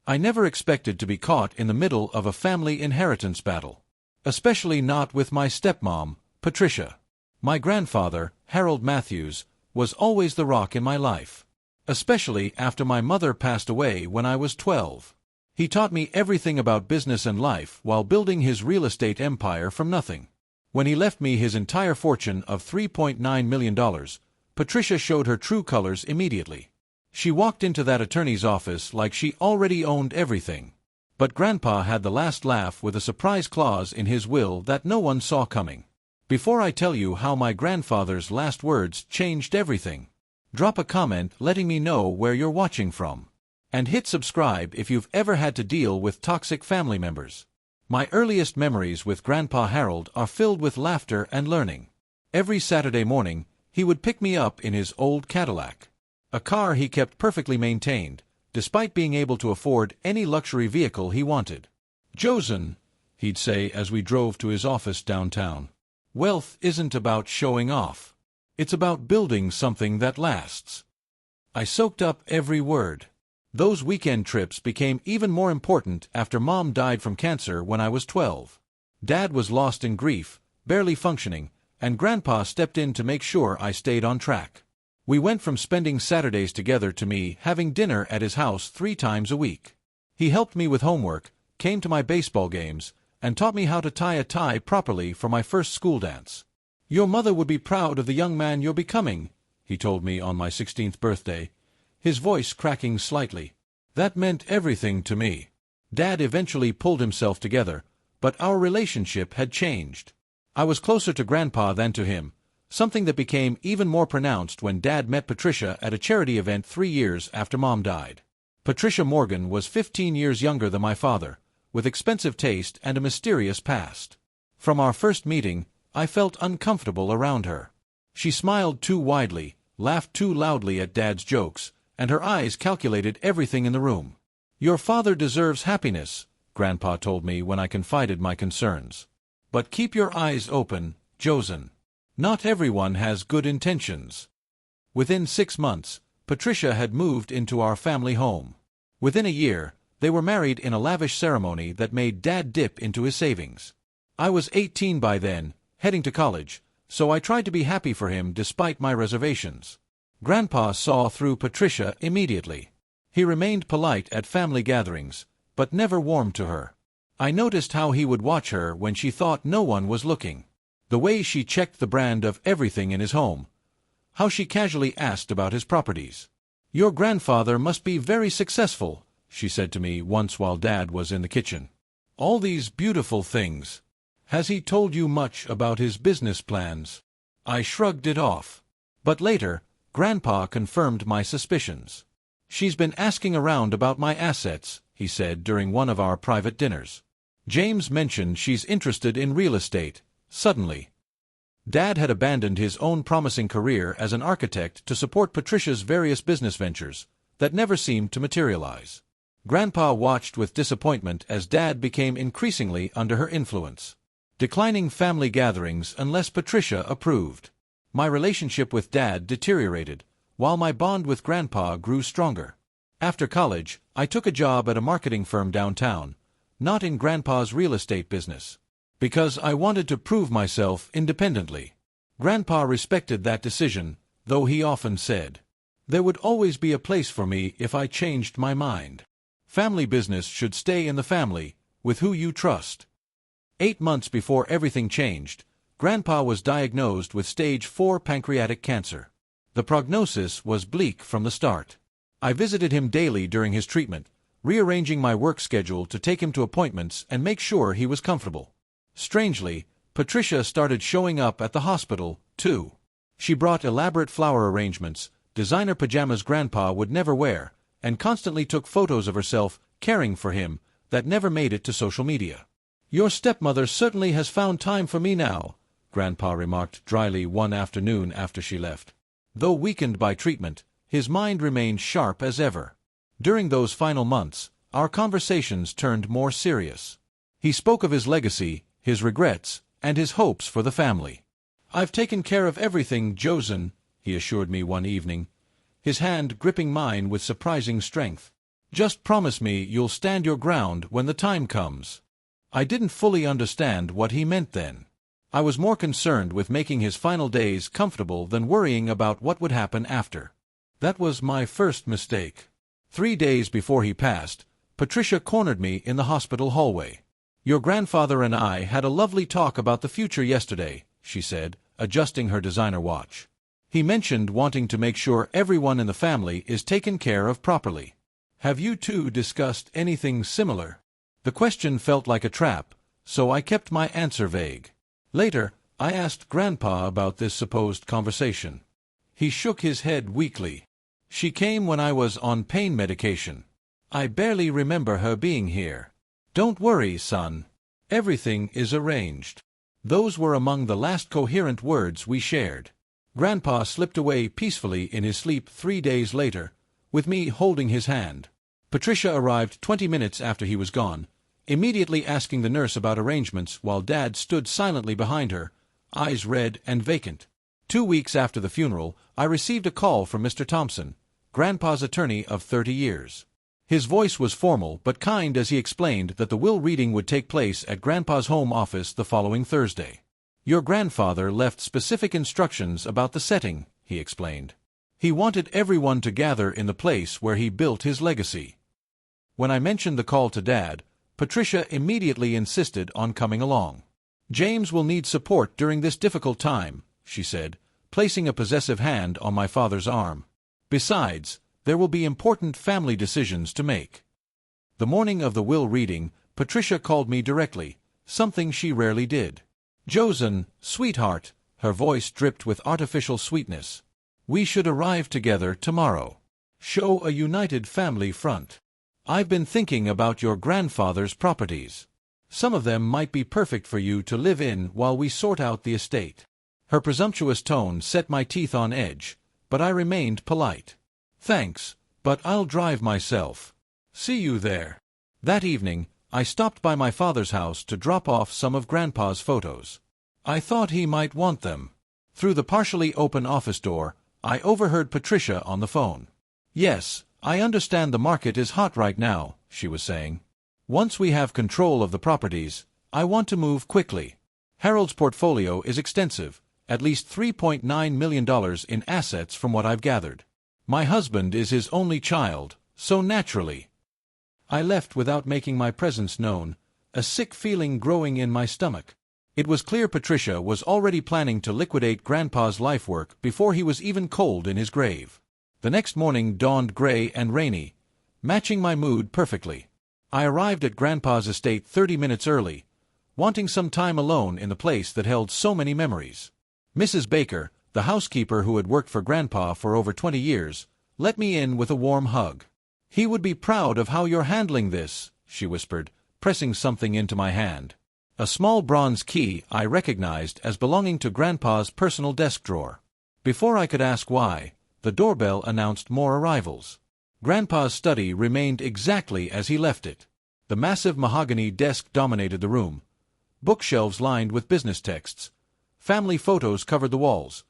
I never expected to be caught in the middle of a family inheritance battle. Especially not with my stepmom, Patricia. My grandfather, Harold Matthews, was always the rock in my life. Especially after my mother passed away when I was 12. He taught me everything about business and life while building his real estate empire from nothing. When he left me his entire fortune of $3.9 million, Patricia showed her true colors immediately. She walked into that attorney's office like she already owned everything. But Grandpa had the last laugh with a surprise clause in his will that no one saw coming. Before I tell you how my grandfather's last words changed everything, drop a comment letting me know where you're watching from. And hit subscribe if you've ever had to deal with toxic family members. My earliest memories with Grandpa Harold are filled with laughter and learning. Every Saturday morning, he would pick me up in his old Cadillac. A car he kept perfectly maintained, despite being able to afford any luxury vehicle he wanted. "Josen," he'd say as we drove to his office downtown, "wealth isn't about showing off. It's about building something that lasts." I soaked up every word. Those weekend trips became even more important after Mom died from cancer when I was 12. Dad was lost in grief, barely functioning, and Grandpa stepped in to make sure I stayed on track. We went from spending Saturdays together to me having dinner at his house 3 times a week. He helped me with homework, came to my baseball games, and taught me how to tie a tie properly for my first school dance. "Your mother would be proud of the young man you're becoming," he told me on my 16th birthday, his voice cracking slightly. That meant everything to me. Dad eventually pulled himself together, but our relationship had changed. I was closer to Grandpa than to him, something that became even more pronounced when Dad met Patricia at a charity event 3 years after Mom died. Patricia Morgan was 15 years younger than my father, with expensive taste and a mysterious past. From our first meeting, I felt uncomfortable around her. She smiled too widely, laughed too loudly at Dad's jokes, and her eyes calculated everything in the room. "Your father deserves happiness," Grandpa told me when I confided my concerns. "But keep your eyes open, Josen. Not everyone has good intentions." Within 6 months, Patricia had moved into our family home. Within a year, they were married in a lavish ceremony that made Dad dip into his savings. I was 18 by then, heading to college, so I tried to be happy for him despite my reservations. Grandpa saw through Patricia immediately. He remained polite at family gatherings, but never warmed to her. I noticed how he would watch her when she thought no one was looking. The way she checked the brand of everything in his home. How she casually asked about his properties. "Your grandfather must be very successful," she said to me once while Dad was in the kitchen. "All these beautiful things. Has he told you much about his business plans?" I shrugged it off. But later, Grandpa confirmed my suspicions. "She's been asking around about my assets," he said during one of our private dinners. "James mentioned she's interested in real estate, suddenly." Dad had abandoned his own promising career as an architect to support Patricia's various business ventures that never seemed to materialize. Grandpa watched with disappointment as Dad became increasingly under her influence, declining family gatherings unless Patricia approved. My relationship with Dad deteriorated, while my bond with Grandpa grew stronger. After college, I took a job at a marketing firm downtown, not in Grandpa's real estate business, because I wanted to prove myself independently. Grandpa respected that decision, though he often said, "There would always be a place for me if I changed my mind. Family business should stay in the family, with who you trust." 8 months before everything changed, Grandpa was diagnosed with stage 4 pancreatic cancer. The prognosis was bleak from the start. I visited him daily during his treatment, rearranging my work schedule to take him to appointments and make sure he was comfortable. Strangely, Patricia started showing up at the hospital, too. She brought elaborate flower arrangements, designer pajamas Grandpa would never wear, and constantly took photos of herself caring for him that never made it to social media. "Your stepmother certainly has found time for me now," Grandpa remarked dryly one afternoon after she left. Though weakened by treatment, his mind remained sharp as ever. During those final months, our conversations turned more serious. He spoke of his legacy, his regrets, and his hopes for the family. "I've taken care of everything, Josen," he assured me one evening, his hand gripping mine with surprising strength. Just promise me you'll stand your ground when the time comes." I didn't fully understand what he meant then. I was more concerned with making his final days comfortable than worrying about what would happen after. That was my first mistake. 3 days before he passed, Patricia cornered me in the hospital hallway. "Your grandfather and I had a lovely talk about the future yesterday," she said, adjusting her designer watch. "He mentioned wanting to make sure everyone in the family is taken care of properly. Have you two discussed anything similar?" The question felt like a trap, so I kept my answer vague. Later, I asked Grandpa about this supposed conversation. He shook his head weakly. "She came when I was on pain medication. I barely remember her being here. Don't worry, son. Everything is arranged." Those were among the last coherent words we shared. Grandpa slipped away peacefully in his sleep 3 days later, with me holding his hand. Patricia arrived 20 minutes after he was gone, immediately asking the nurse about arrangements while Dad stood silently behind her, eyes red and vacant. 2 weeks after the funeral, I received a call from Mr. Thompson, Grandpa's attorney of 30 years. His voice was formal but kind as he explained that the will reading would take place at Grandpa's home office the following Thursday. "Your grandfather left specific instructions about the setting," he explained. "He wanted everyone to gather in the place where he built his legacy." When I mentioned the call to Dad, Patricia immediately insisted on coming along. "James will need support during this difficult time," she said, placing a possessive hand on my father's arm. "Besides, there will be important family decisions to make." The morning of the will reading, Patricia called me directly, something she rarely did. "Josen, sweetheart," her voice dripped with artificial sweetness. "We should arrive together tomorrow. Show a united family front. I've been thinking about your grandfather's properties. Some of them might be perfect for you to live in while we sort out the estate." Her presumptuous tone set my teeth on edge, but I remained polite. "Thanks, but I'll drive myself. See you there." That evening, I stopped by my father's house to drop off some of Grandpa's photos. I thought he might want them. Through the partially open office door, I overheard Patricia on the phone. "Yes, I understand the market is hot right now," she was saying. "Once we have control of the properties, I want to move quickly. Harold's portfolio is extensive, at least $3.9 million in assets from what I've gathered. My husband is his only child, so naturally." I left without making my presence known, a sick feeling growing in my stomach. It was clear Patricia was already planning to liquidate Grandpa's life work before he was even cold in his grave. The next morning dawned gray and rainy, matching my mood perfectly. I arrived at Grandpa's estate 30 minutes early, wanting some time alone in the place that held so many memories. Mrs. Baker, the housekeeper who had worked for Grandpa for over 20 years, let me in with a warm hug. "He would be proud of how you're handling this," she whispered, pressing something into my hand. A small bronze key I recognized as belonging to Grandpa's personal desk drawer. Before I could ask why, the doorbell announced more arrivals. Grandpa's study remained exactly as he left it. The massive mahogany desk dominated the room. Bookshelves lined with business texts. Family photos covered the walls.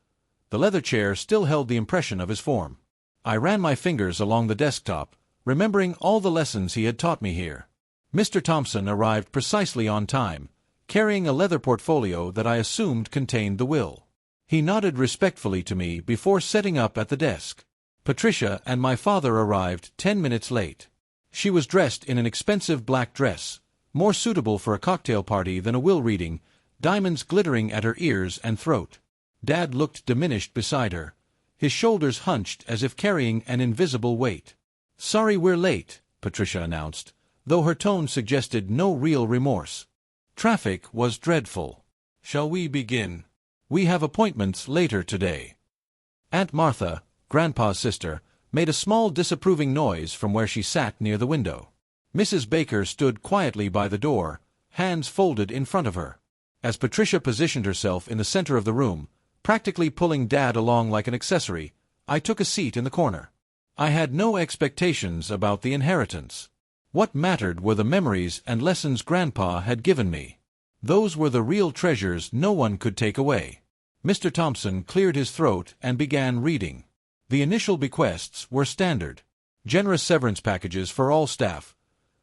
The leather chair still held the impression of his form. I ran my fingers along the desktop, remembering all the lessons he had taught me here. Mr. Thompson arrived precisely on time, carrying a leather portfolio that I assumed contained the will. He nodded respectfully to me before setting up at the desk. Patricia and my father arrived 10 minutes late. She was dressed in an expensive black dress, more suitable for a cocktail party than a will reading, diamonds glittering at her ears and throat. Dad looked diminished beside her, his shoulders hunched as if carrying an invisible weight. "Sorry we're late," Patricia announced, though her tone suggested no real remorse. "Traffic was dreadful. Shall we begin? We have appointments later today." Aunt Martha, Grandpa's sister, made a small disapproving noise from where she sat near the window. Mrs. Baker stood quietly by the door, hands folded in front of her. As Patricia positioned herself in the center of the room, practically pulling Dad along like an accessory, I took a seat in the corner. I had no expectations about the inheritance. What mattered were the memories and lessons Grandpa had given me. Those were the real treasures no one could take away. Mr. Thompson cleared his throat and began reading. The initial bequests were standard. generous severance packages for all staff,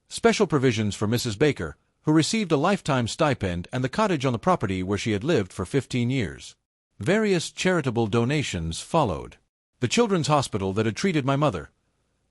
special provisions for Mrs. Baker, who received a lifetime stipend, and the cottage on the property where she had lived for 15 years. Various charitable donations followed. The children's hospital that had treated my mother.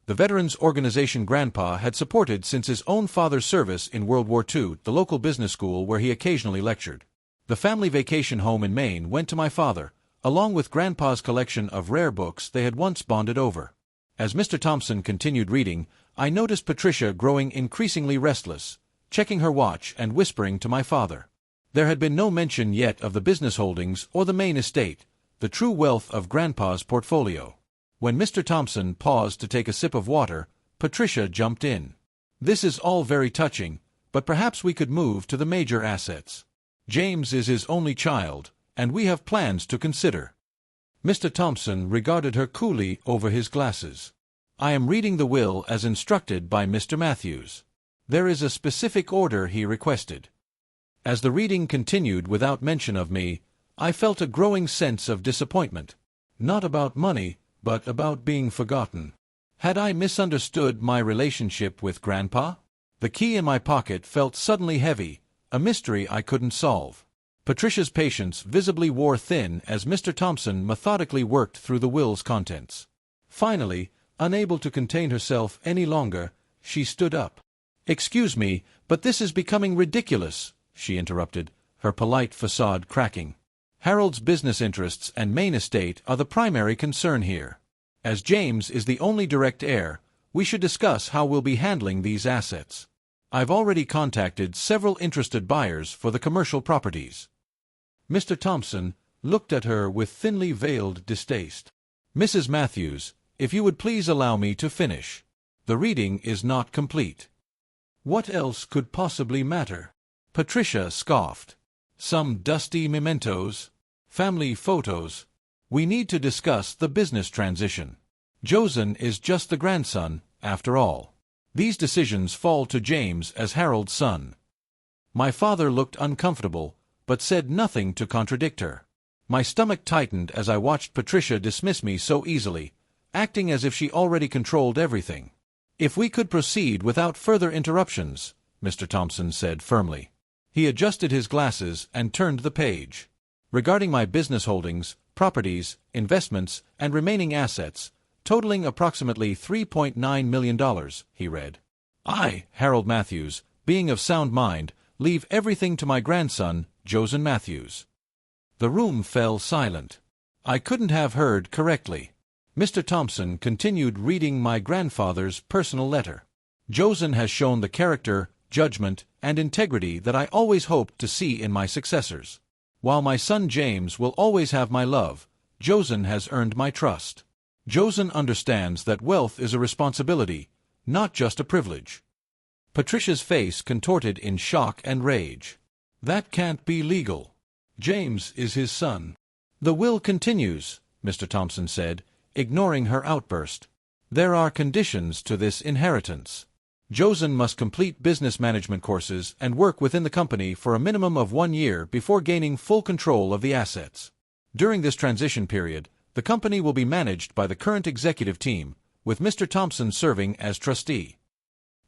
The veterans organization Grandpa had supported since his own father's service in World War II, the local business school where he occasionally lectured. The family vacation home in Maine went to my father, along with Grandpa's collection of rare books they had once bonded over. As Mr. Thompson continued reading, I noticed Patricia growing increasingly restless, checking her watch and whispering to my father. There had been no mention yet of the business holdings or the Maine estate, the true wealth of Grandpa's portfolio. When Mr. Thompson paused to take a sip of water, Patricia jumped in. "This is all very touching, but perhaps we could move to the major assets. James is his only child, and we have plans to consider." Mr. Thompson regarded her coolly over his glasses. "I am reading the will as instructed by Mr. Matthews. There is a specific order he requested." As the reading continued without mention of me, I felt a growing sense of disappointment. Not about money, but about being forgotten. Had I misunderstood my relationship with Grandpa? The key in my pocket felt suddenly heavy, a mystery I couldn't solve. Patricia's patience visibly wore thin as Mr. Thompson methodically worked through the will's contents. Finally, unable to contain herself any longer, she stood up. "Excuse me, but this is becoming ridiculous," she interrupted, her polite facade cracking. "Harold's business interests and Maine estate are the primary concern here. As James is the only direct heir, we should discuss how we'll be handling these assets. I've already contacted several interested buyers for the commercial properties." Mr. Thompson looked at her with thinly veiled distaste. "Mrs. Matthews, if you would please allow me to finish. The reading is not complete." "What else could possibly matter?" Patricia scoffed. "Some dusty mementos? Family photos? We need to discuss the business transition. Josen is just the grandson, after all. These decisions fall to James as Harold's son." My father looked uncomfortable, but said nothing to contradict her. My stomach tightened as I watched Patricia dismiss me so easily, acting as if she already controlled everything. "If we could proceed without further interruptions," Mr. Thompson said firmly. He adjusted his glasses and turned the page. "Regarding my business holdings, properties, investments, and remaining assets, totaling approximately $3.9 million, he read. "I, Harold Matthews, being of sound mind, leave everything to my grandson, Josen Matthews." The room fell silent. I couldn't have heard correctly. Mr. Thompson continued reading my grandfather's personal letter. "Josen has shown the character, judgment, and integrity that I always hoped to see in my successors. While my son James will always have my love, Josen has earned my trust. Josen understands that wealth is a responsibility, not just a privilege." Patricia's face contorted in shock and rage. "That can't be legal. James is his son." "The will continues," Mr. Thompson said, ignoring her outburst. "There are conditions to this inheritance. Josen must complete business management courses and work within the company for a minimum of 1 year before gaining full control of the assets. During this transition period, the company will be managed by the current executive team, with Mr. Thompson serving as trustee."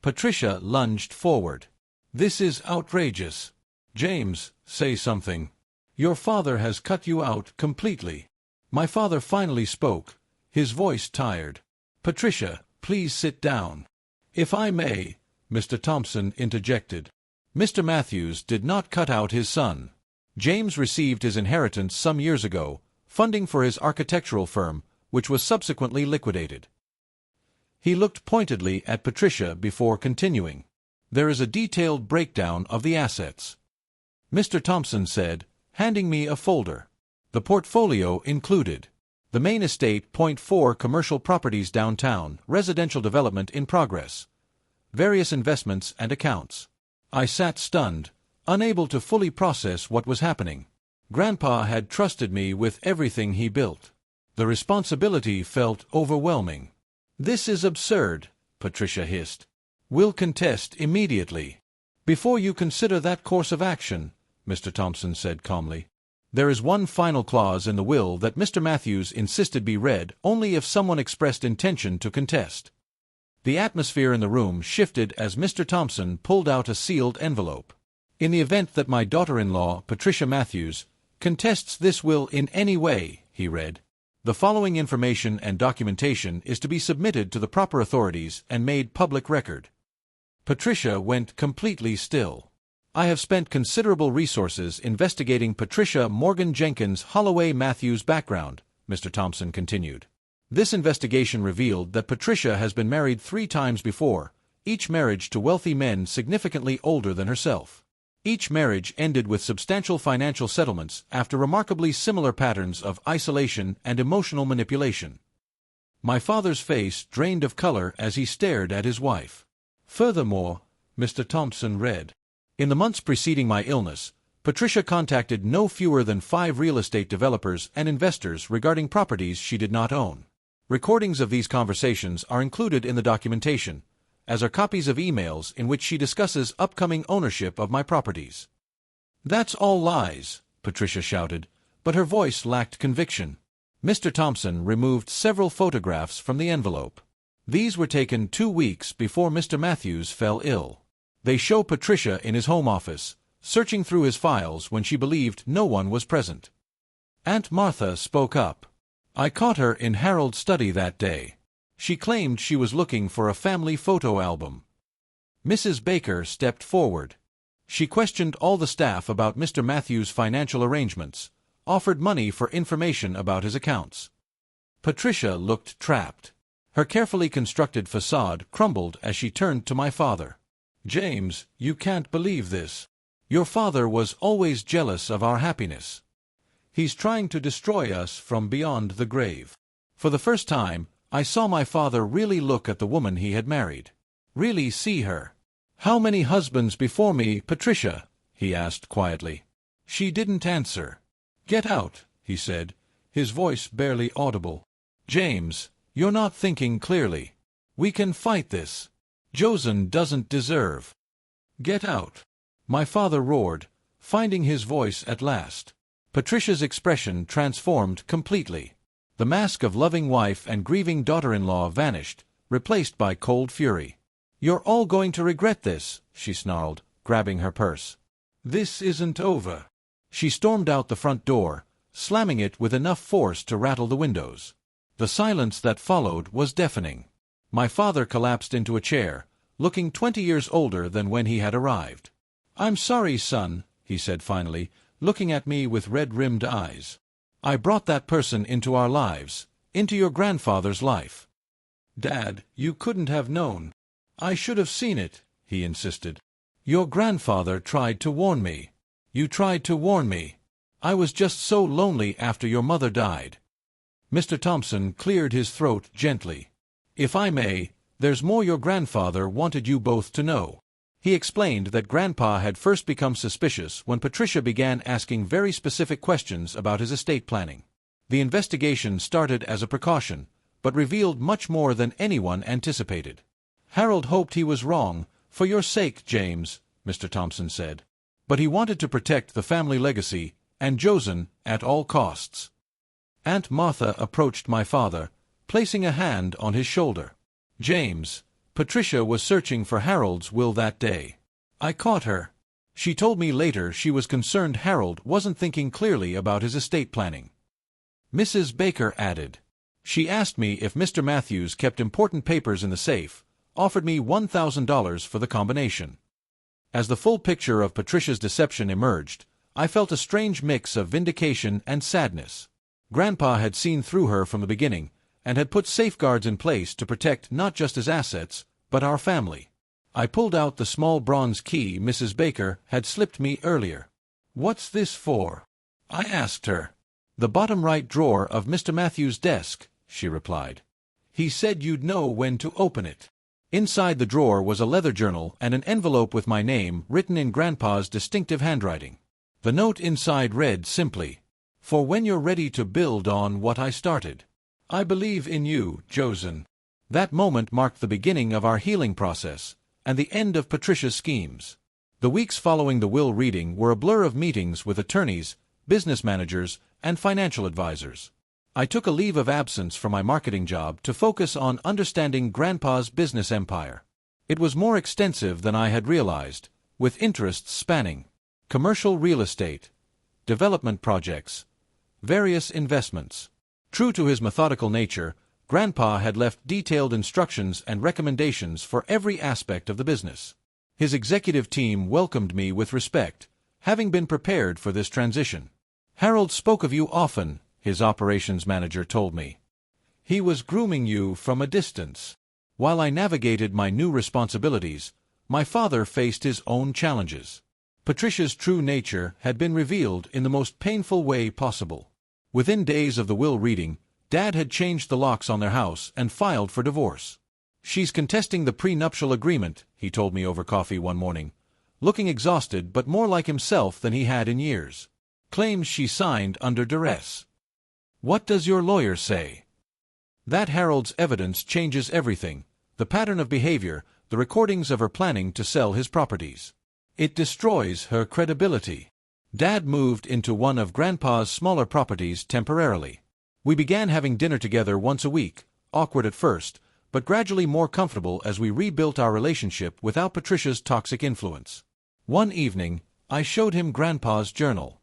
Patricia lunged forward. "This is outrageous. James, say something. Your father has cut you out completely." My father finally spoke, his voice tired. "Patricia, please sit down." "If I may," Mr. Thompson interjected. "Mr. Matthews did not cut out his son. James received his inheritance some years ago, funding for his architectural firm, which was subsequently liquidated." He looked pointedly at Patricia before continuing. "There is a detailed breakdown of the assets," Mr. Thompson said, handing me a folder. The portfolio included the Maine estate, .4 commercial properties downtown, residential development in progress, various investments and accounts. I sat stunned, unable to fully process what was happening. Grandpa had trusted me with everything he built. The responsibility felt overwhelming. "This is absurd," Patricia hissed. "We'll contest immediately." "Before you consider that course of action," Mr. Thompson said calmly, "there is one final clause in the will that Mr. Matthews insisted be read only if someone expressed intention to contest. The atmosphere in the room shifted as Mr. Thompson pulled out a sealed envelope. In the event that my daughter-in-law, Patricia Matthews, contests this will in any way, he read, the following information and documentation is to be submitted to the proper authorities and made public record. Patricia went completely still. I have spent considerable resources investigating Patricia Morgan Jenkins Holloway Matthews' background, Mr. Thompson continued. This investigation revealed that Patricia has been married 3 times before, each marriage to wealthy men significantly older than herself. Each marriage ended with substantial financial settlements after remarkably similar patterns of isolation and emotional manipulation. My father's face drained of color as he stared at his wife. Furthermore, Mr. Thompson read, in the months preceding my illness, Patricia contacted no fewer than 5 real estate developers and investors regarding properties she did not own. Recordings of these conversations are included in the documentation, as are copies of emails in which she discusses upcoming ownership of my properties. That's all lies, Patricia shouted, but her voice lacked conviction. Mr. Thompson removed several photographs from the envelope. These were taken 2 weeks before Mr. Matthews fell ill. They show Patricia in his home office, searching through his files when she believed no one was present. Aunt Martha spoke up. I caught her in Harold's study that day. She claimed she was looking for a family photo album. Mrs. Baker stepped forward. She questioned all the staff about Mr. Matthews' financial arrangements, offered money for information about his accounts. Patricia looked trapped. Her carefully constructed facade crumbled as she turned to my father. James, you can't believe this. Your father was always jealous of our happiness. He's trying to destroy us from beyond the grave. For the first time, I saw my father really look at the woman he had married. Really see her. How many husbands before me, Patricia? He asked quietly. She didn't answer. Get out, he said, his voice barely audible. James, you're not thinking clearly. We can fight this. Josen doesn't deserve. Get out. My father roared, finding his voice at last. Patricia's expression transformed completely. The mask of loving wife and grieving daughter-in-law vanished, replaced by cold fury. You're all going to regret this, she snarled, grabbing her purse. This isn't over. She stormed out the front door, slamming it with enough force to rattle the windows. The silence that followed was deafening. My father collapsed into a chair, looking 20 years older than when he had arrived. I'm sorry, son, he said finally, looking at me with red-rimmed eyes. I brought that person into our lives, into your grandfather's life. Dad, you couldn't have known. I should have seen it, he insisted. Your grandfather tried to warn me. You tried to warn me. I was just so lonely after your mother died. Mr. Thompson cleared his throat gently. If I may, there's more your grandfather wanted you both to know. He explained that Grandpa had first become suspicious when Patricia began asking very specific questions about his estate planning. The investigation started as a precaution, but revealed much more than anyone anticipated. Harold hoped he was wrong, for your sake, James, Mr. Thompson said. But he wanted to protect the family legacy, and Josen, at all costs. Aunt Martha approached my father, placing a hand on his shoulder. James, Patricia was searching for Harold's will that day. I caught her. She told me later she was concerned Harold wasn't thinking clearly about his estate planning. Mrs. Baker added. She asked me if Mr. Matthews kept important papers in the safe, offered me $1,000 for the combination. As the full picture of Patricia's deception emerged, I felt a strange mix of vindication and sadness. Grandpa had seen through her from the beginning, and had put safeguards in place to protect not just his assets, but our family. I pulled out the small bronze key Mrs. Baker had slipped me earlier. What's this for? I asked her. The bottom right drawer of Mr. Matthews' desk, she replied. He said you'd know when to open it. Inside the drawer was a leather journal and an envelope with my name written in Grandpa's distinctive handwriting. The note inside read simply, "For when you're ready to build on what I started. I believe in you, Josen." That moment marked the beginning of our healing process, and the end of Patricia's schemes. The weeks following the will reading were a blur of meetings with attorneys, business managers, and financial advisors. I took a leave of absence from my marketing job to focus on understanding Grandpa's business empire. It was more extensive than I had realized, with interests spanning commercial real estate, development projects, various investments. True to his methodical nature, Grandpa had left detailed instructions and recommendations for every aspect of the business. His executive team welcomed me with respect, having been prepared for this transition. "Harold spoke of you often," his operations manager told me. "He was grooming you from a distance." While I navigated my new responsibilities, my father faced his own challenges. Patricia's true nature had been revealed in the most painful way possible. Within days of the will reading, Dad had changed the locks on their house and filed for divorce. "She's contesting the prenuptial agreement," he told me over coffee one morning, looking exhausted but more like himself than he had in years. "Claims she signed under duress." "What does your lawyer say?" That Harold's evidence changes everything: the pattern of behavior, the recordings of her planning to sell his properties. It destroys her credibility. Dad moved into one of Grandpa's smaller properties temporarily. We began having dinner together once a week, awkward at first, but gradually more comfortable as we rebuilt our relationship without Patricia's toxic influence. One evening, I showed him Grandpa's journal.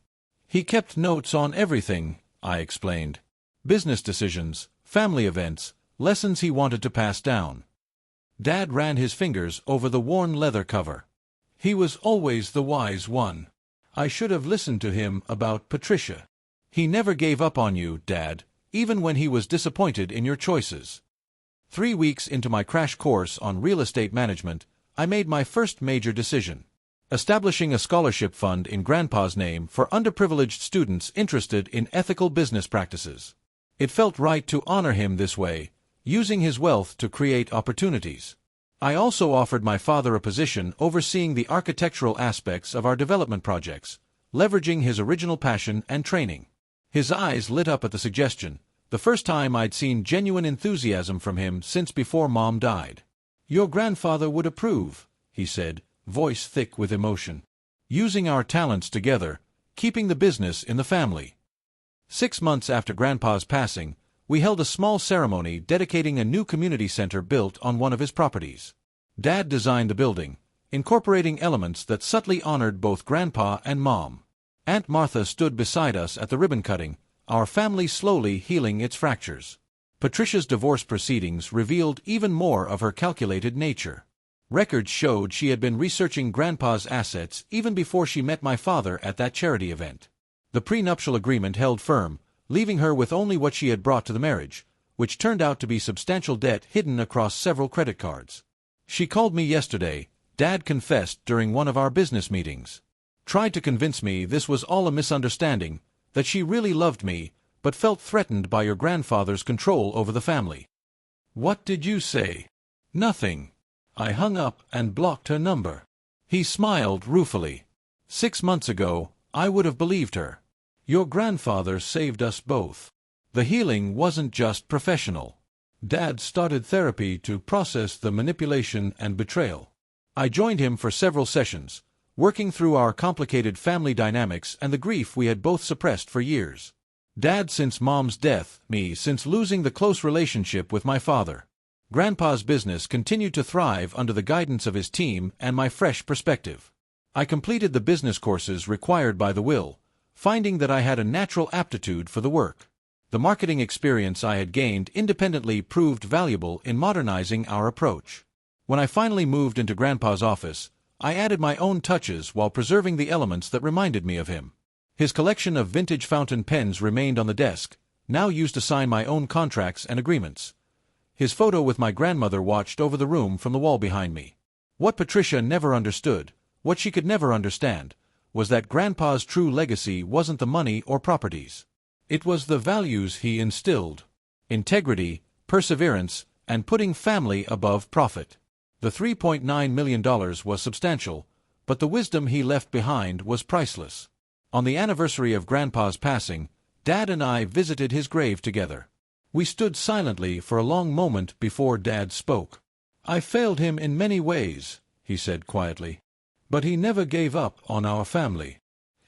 He kept notes on everything, I explained. Business decisions, family events, lessons he wanted to pass down. Dad ran his fingers over the worn leather cover. "He was always the wise one. I should have listened to him about Patricia. He never gave up on you, Dad, even when he was disappointed in your choices." 3 weeks into my crash course on real estate management, I made my first major decision: establishing a scholarship fund in Grandpa's name for underprivileged students interested in ethical business practices. It felt right to honor him this way, using his wealth to create opportunities. I also offered my father a position overseeing the architectural aspects of our development projects, leveraging his original passion and training. His eyes lit up at the suggestion, the first time I'd seen genuine enthusiasm from him since before Mom died. "Your grandfather would approve," he said, voice thick with emotion. "Using our talents together, keeping the business in the family." 6 months after Grandpa's passing, we held a small ceremony dedicating a new community center built on one of his properties. Dad designed the building, incorporating elements that subtly honored both Grandpa and Mom. Aunt Martha stood beside us at the ribbon cutting, our family slowly healing its fractures. Patricia's divorce proceedings revealed even more of her calculated nature. Records showed she had been researching Grandpa's assets even before she met my father at that charity event. The prenuptial agreement held firm, leaving her with only what she had brought to the marriage, which turned out to be substantial debt hidden across several credit cards. "She called me yesterday," Dad confessed during one of our business meetings. "Tried to convince me this was all a misunderstanding, that she really loved me, but felt threatened by your grandfather's control over the family." "What did you say?" "Nothing." I hung up and blocked her number. He smiled ruefully. 6 months ago, I would have believed her. Your grandfather saved us both. The healing wasn't just professional. Dad started therapy to process the manipulation and betrayal. I joined him for several sessions, working through our complicated family dynamics and the grief we had both suppressed for years. Dad since Mom's death, me since losing the close relationship with my father. Grandpa's business continued to thrive under the guidance of his team and my fresh perspective. I completed the business courses required by the will, finding that I had a natural aptitude for the work. The marketing experience I had gained independently proved valuable in modernizing our approach. When I finally moved into Grandpa's office, I added my own touches while preserving the elements that reminded me of him. His collection of vintage fountain pens remained on the desk, now used to sign my own contracts and agreements. His photo with my grandmother watched over the room from the wall behind me. What Patricia never understood, what she could never understand, was that Grandpa's true legacy wasn't the money or properties. It was the values he instilled: integrity, perseverance, and putting family above profit. The $3.9 million was substantial, but the wisdom he left behind was priceless. On the anniversary of Grandpa's passing, Dad and I visited his grave together. We stood silently for a long moment before Dad spoke. "I failed him in many ways," he said quietly. "But he never gave up on our family."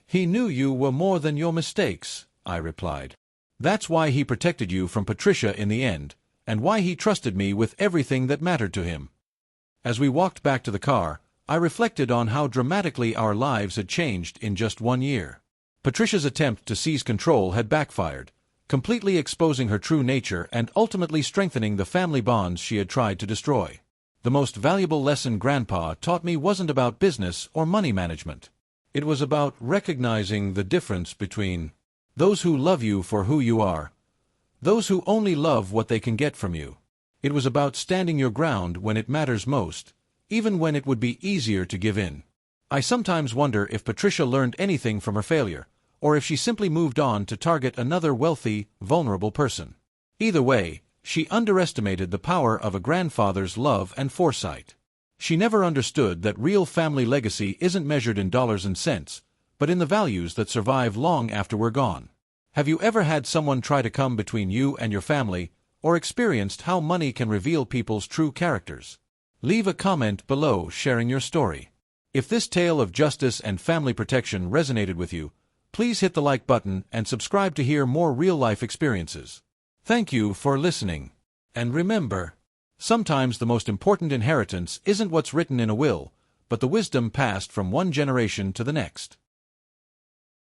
"He knew you were more than your mistakes," I replied. That's why he protected you from Patricia in the end, and why he trusted me with everything that mattered to him." As we walked back to the car, I reflected on how dramatically our lives had changed in just 1 year. Patricia's attempt to seize control had backfired, completely exposing her true nature and ultimately strengthening the family bonds she had tried to destroy. The most valuable lesson Grandpa taught me wasn't about business or money management. It was about recognizing the difference between those who love you for who you are, those who only love what they can get from you. It was about standing your ground when it matters most, even when it would be easier to give in. I sometimes wonder if Patricia learned anything from her failure, or if she simply moved on to target another wealthy, vulnerable person. Either way, she underestimated the power of a grandfather's love and foresight. She never understood that real family legacy isn't measured in dollars and cents, but in the values that survive long after we're gone. Have you ever had someone try to come between you and your family, or experienced how money can reveal people's true characters? Leave a comment below sharing your story. If this tale of justice and family protection resonated with you, please hit the like button and subscribe to hear more real-life experiences. Thank you for listening. And remember, sometimes the most important inheritance isn't what's written in a will, but the wisdom passed from one generation to the next.